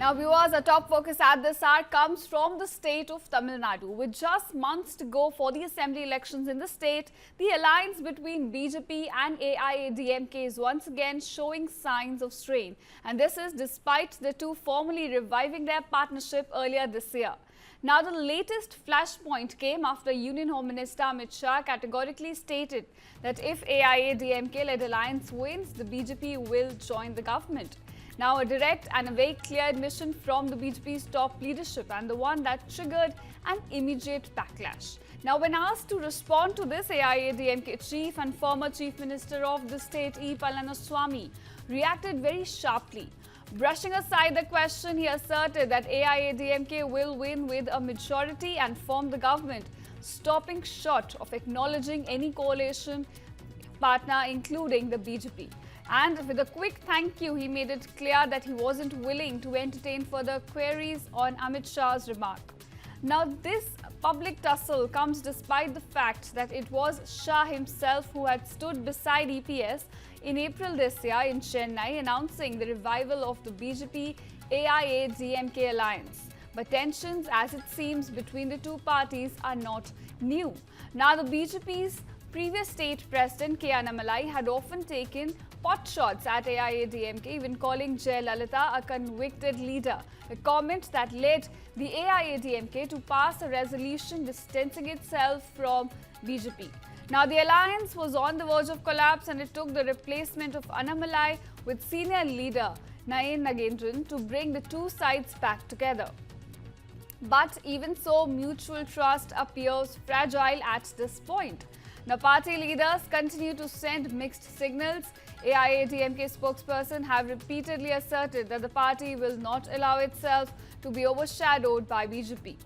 Now viewers, our top focus at this hour comes from the state of Tamil Nadu. With just months to go for the assembly elections in the state, the alliance between BJP and AIADMK is once again showing signs of strain. And this is despite the two formally reviving their partnership earlier this year. Now the latest flashpoint came after Union Home Minister Amit Shah categorically stated that if AIADMK-led alliance wins, the BJP will join the government. Now, a direct and a very clear admission from the BJP's top leadership and the one that triggered an immediate backlash. Now, when asked to respond to this, AIADMK chief and former chief minister of the state, E. Palaniswamy, reacted very sharply. Brushing aside the question, he asserted that AIADMK will win with a majority and form the government, stopping short of acknowledging any coalition partner, including the BJP. And with a quick thank you, he made it clear that he wasn't willing to entertain further queries on Amit Shah's remark. Now, this public tussle comes despite the fact that it was Shah himself who had stood beside EPS in April this year in Chennai, announcing the revival of the BJP-AIADMK alliance. But tensions, as it seems, between the two parties are not new. Now, the BJP's previous state president K. Annamalai had often taken pot shots at AIADMK, even calling Jayalalitha a convicted leader, a comment that led the AIADMK to pass a resolution distancing itself from BJP. Now, the alliance was on the verge of collapse and it took the replacement of Annamalai with senior leader Nayan Nagendran to bring the two sides back together. But even so, mutual trust appears fragile at this point. Now, party leaders continue to send mixed signals. AIADMK spokesperson have repeatedly asserted that the party will not allow itself to be overshadowed by BJP.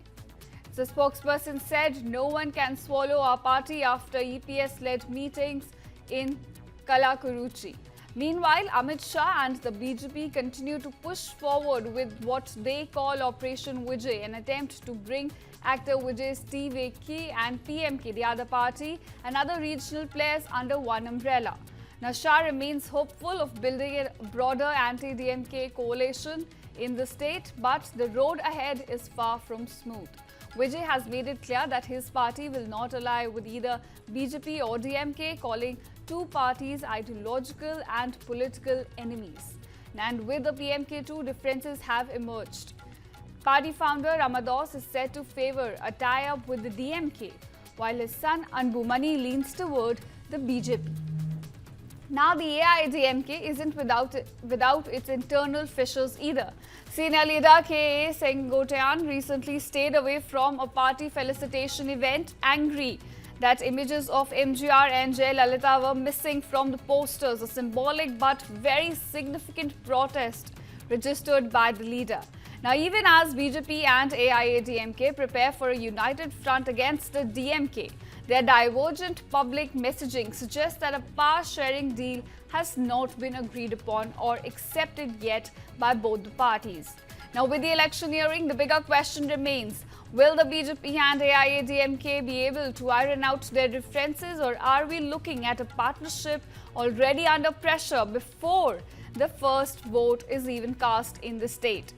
The spokesperson said no one can swallow our party after EPS-led meetings in Kalakuruchi. Meanwhile, Amit Shah and the BJP continue to push forward with what they call Operation Vijay, an attempt to bring actor Vijay's TVK and PMK, the other party, and other regional players under one umbrella. Now, Shah remains hopeful of building a broader anti-DMK coalition in the state, but the road ahead is far from smooth. Vijay has made it clear that his party will not ally with either BJP or DMK, calling two parties ideological and political enemies. And with the PMK, two differences have emerged. Party founder Ramados is said to favor a tie-up with the DMK, while his son Anbumani leans toward the BJP. Now, the AIADMK isn't without its internal fissures either. Senior leader K.A. Sengotian recently stayed away from a party felicitation event, angry that images of MGR and Jayalalitha were missing from the posters, a symbolic but very significant protest registered by the leader. Now, even as BJP and AIADMK prepare for a united front against the DMK, their divergent public messaging suggests that a power-sharing deal has not been agreed upon or accepted yet by both the parties. Now, with the election nearing, the bigger question remains, will the BJP and AIADMK be able to iron out their differences, or are we looking at a partnership already under pressure before the first vote is even cast in the state?